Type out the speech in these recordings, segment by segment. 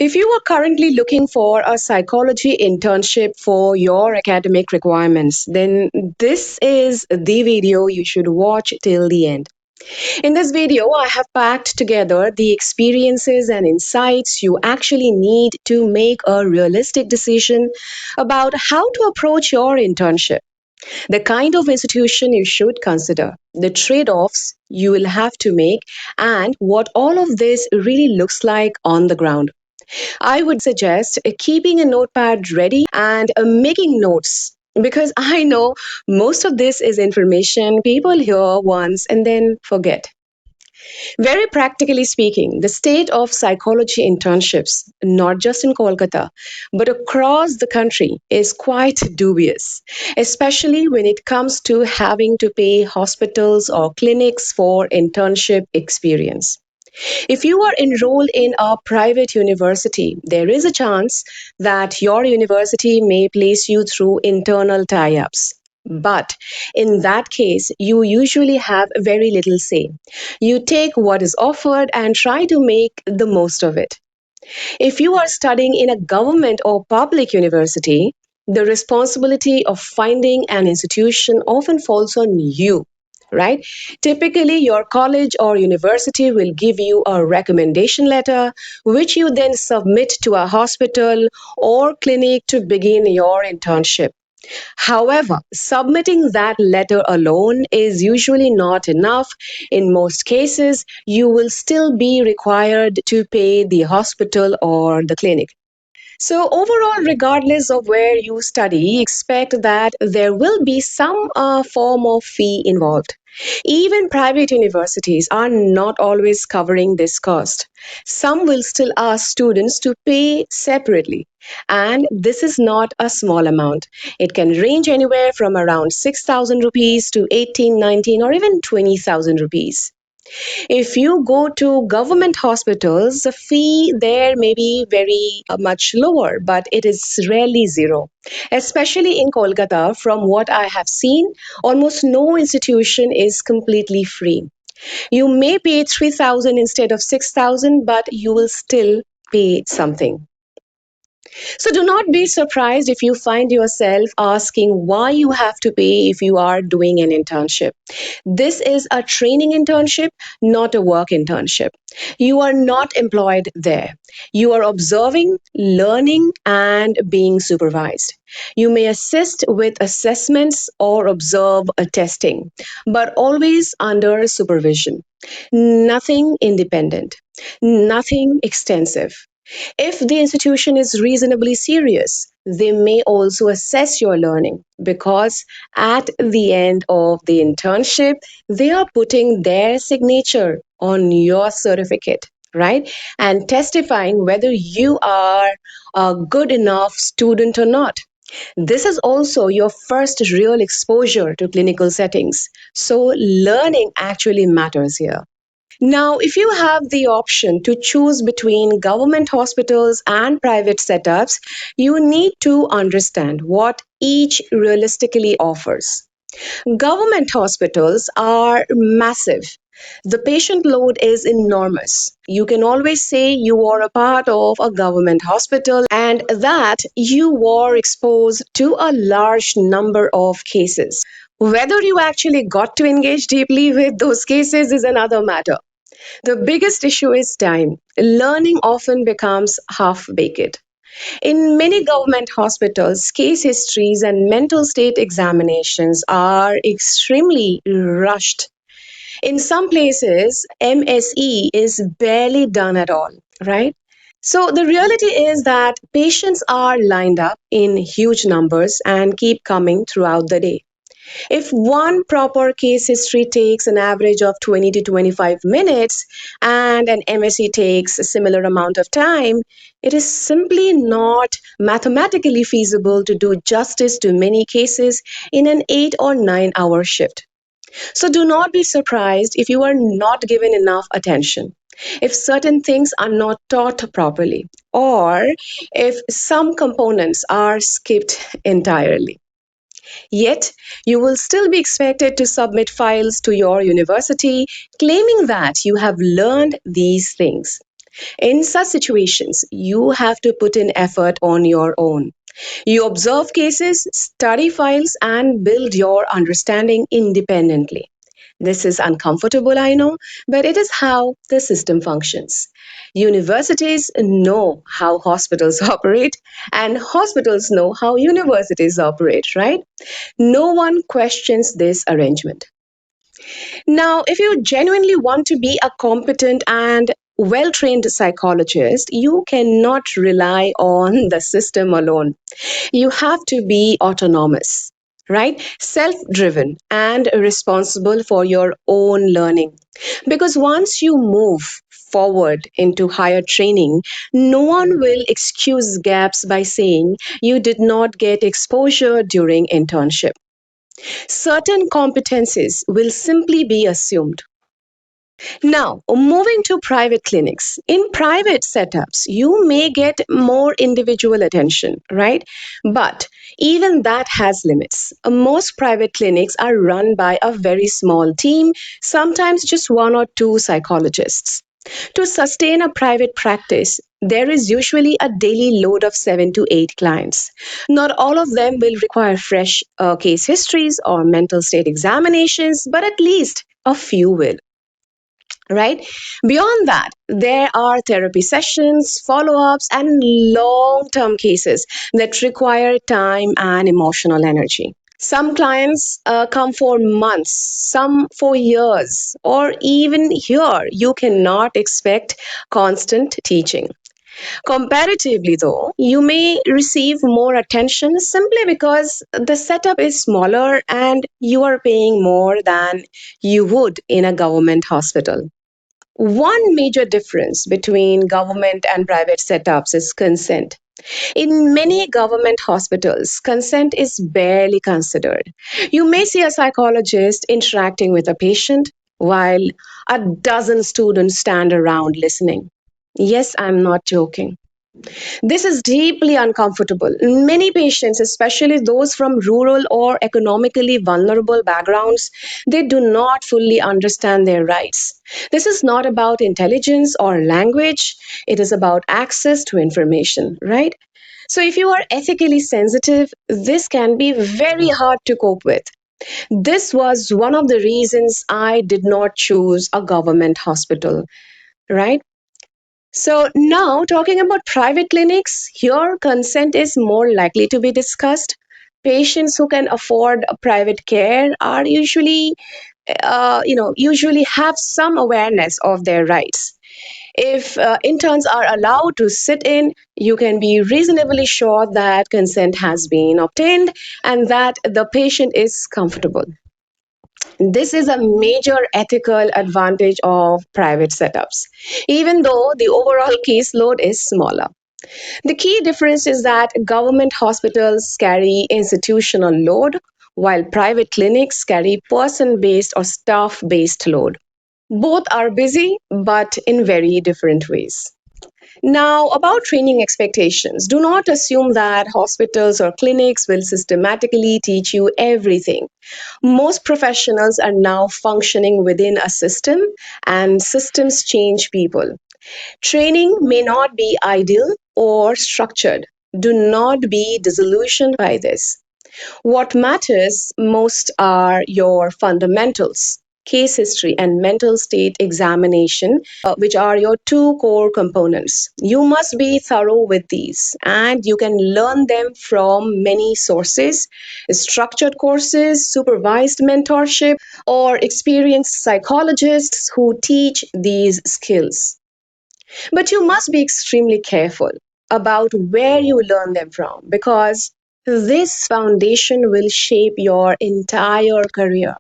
If you are currently looking for a psychology internship for your academic requirements, then this is the video you should watch till the end. In this video, I have packed together the experiences and insights you actually need to make a realistic decision about how to approach your internship, the kind of institution you should consider, the trade offs you will have to make, and what all of this really looks like on the ground. I would suggest keeping a notepad ready and making notes because I know most of this is information people hear once and then forget. Very practically speaking, the state of psychology internships, not just in Kolkata, but across the country, is quite dubious, especially when it comes to having to pay hospitals or clinics for internship experience. If you are enrolled in a private university, there is a chance that your university may place you through internal tie ups. But in that case, you usually have very little say. You take what is offered and try to make the most of it. If you are studying in a government or public university, the responsibility of finding an institution often falls on you, right? Typically, your college or university will give you a recommendation letter, which you then submit to a hospital or clinic to begin your internship. However, submitting that letter alone is usually not enough. In most cases, you will still be required to pay the hospital or the clinic. So, overall, regardless of where you study, expect that there will be some form of fee involved. Even private universities are not always covering this cost. Some will still ask students to pay separately. And this is not a small amount. It can range anywhere from around 6,000 rupees to 18, 19, or even 20,000 rupees. If you go to government hospitals, the fee there may be very much lower, but it is rarely zero. Especially in Kolkata, from what I have seen, almost no institution is completely free. You may pay 3,000 instead of 6,000, but you will still pay something. So do not be surprised if you find yourself asking why you have to pay if you are doing an internship. This is a training internship, not a work internship. You are not employed there. You are observing, learning, and being supervised. You may assist with assessments or observe a testing, but always under supervision. Nothing independent, nothing extensive. If the institution is reasonably serious, they may also assess your learning because at the end of the internship, they are putting their signature on your certificate, right? And testifying whether you are a good enough student or not. This is also your first real exposure to clinical settings. So, learning actually matters here. Now, if you have the option to choose between government hospitals and private setups, you need to understand what each realistically offers. Government hospitals are massive. The patient load is enormous. You can always say you are a part of a government hospital and that you were exposed to a large number of cases. Whether you actually got to engage deeply with those cases is another matter. The biggest issue is time. Learning often becomes half baked. In many government hospitals, case histories and mental state examinations are extremely rushed. In some places, MSE is barely done at all, right? So the reality is that patients are lined up in huge numbers and keep coming throughout the day. If one proper case history takes an average of 20 to 25 minutes and an MSc takes a similar amount of time, it is simply not mathematically feasible to do justice to many cases in an 8 or 9 hour shift. So do not be surprised if you are not given enough attention, if certain things are not taught properly, or if some components are skipped entirely. Yet, you will still be expected to submit files to your university claiming that you have learned these things. In such situations, you have to put in effort on your own. You observe cases, study files, and build your understanding independently. This is uncomfortable, I know, but it is how the system functions. Universities know how hospitals operate, and hospitals know how universities operate, right? No one questions this arrangement. Now, if you genuinely want to be a competent and well trained psychologist, you cannot rely on the system alone. You have to be autonomous, right? Self driven and responsible for your own learning. Because once you move forward into higher training, no one will excuse gaps by saying you did not get exposure during internship. Certain competencies will simply be assumed. Now, moving to private clinics. In private setups, you may get more individual attention, right? But even that has limits. Most private clinics are run by a very small team, sometimes just one or two psychologists. To sustain a private practice, there is usually a daily load of 7 to 8 clients. Not all of them will require fresh case histories or mental state examinations, but at least a few will, right? Beyond that, there are therapy sessions, follow ups, and long term cases that require time and emotional energy. Some clients come for months, some for years, or even here, you cannot expect constant teaching. Comparatively, though, you may receive more attention simply because the setup is smaller and you are paying more than you would in a government hospital. One major difference between government and private setups is consent. In many government hospitals, consent is barely considered. You may see a psychologist interacting with a patient while a dozen students stand around listening. Yes, I'm not joking. This is deeply uncomfortable. Many patients, especially those from rural or economically vulnerable backgrounds, they do not fully understand their rights. This is not about intelligence or language, it is about access to information, right? So, if you are ethically sensitive, this can be very hard to cope with. This was one of the reasons I did not choose a government hospital, right? So, now talking about private clinics, here consent is more likely to be discussed. Patients who can afford a private care are usually have some awareness of their rights. If interns are allowed to sit in, you can be reasonably sure that consent has been obtained and that the patient is comfortable. This is a major ethical advantage of private setups, even though the overall caseload is smaller. The key difference is that government hospitals carry institutional load, while private clinics carry person based or staff based load. Both are busy, but in very different ways. Now, about training expectations, do not assume that hospitals or clinics will systematically teach you everything. Most professionals are now functioning within a system, and systems change people. Training may not be ideal or structured. Do not be disillusioned by this. What matters most are your fundamentals, case history, and mental state examination, which are your two core components. You must be thorough with these, and you can learn them from many sources: structured courses, supervised mentorship, or experienced psychologists who teach these skills. But you must be extremely careful about where you learn them from because this foundation will shape your entire career.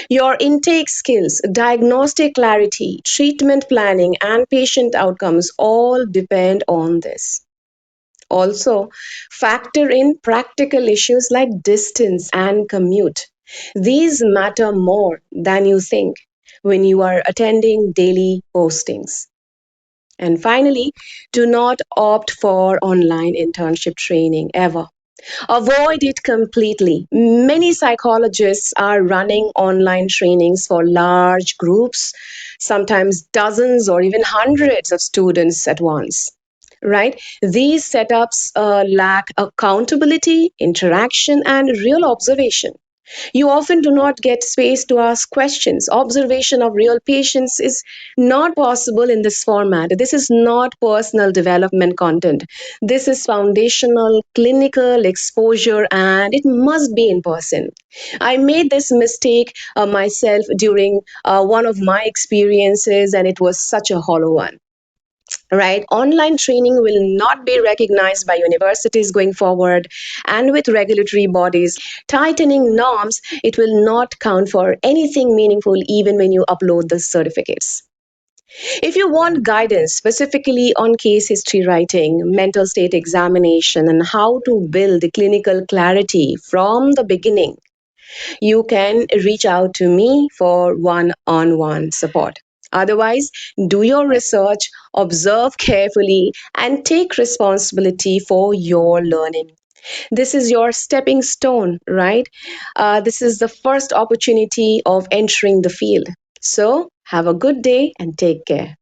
Your intake skills, diagnostic clarity, treatment planning, and patient outcomes all depend on this. Also, factor in practical issues like distance and commute. These matter more than you think when you are attending daily postings. And finally, do not opt for online internship training ever. Avoid it completely. Many psychologists are running online trainings for large groups, sometimes dozens or even hundreds of students at once. Right? These setups lack accountability, interaction, and real observation. You often do not get space to ask questions. Observation of real patients is not possible in this format. This is not personal development content. This is foundational clinical exposure and it must be in person. I made this mistake myself during one of my experiences, and it was such a hollow one. Right? Online training will not be recognized by universities going forward, and with regulatory bodies tightening norms, it will not count for anything meaningful even when you upload the certificates. If you want guidance specifically on case history writing, mental state examination, and how to build clinical clarity from the beginning, you can reach out to me for one on one support. Otherwise, do your research, observe carefully, and take responsibility for your learning. This is your stepping stone, right? This is the first opportunity of entering the field. So, have a good day and take care.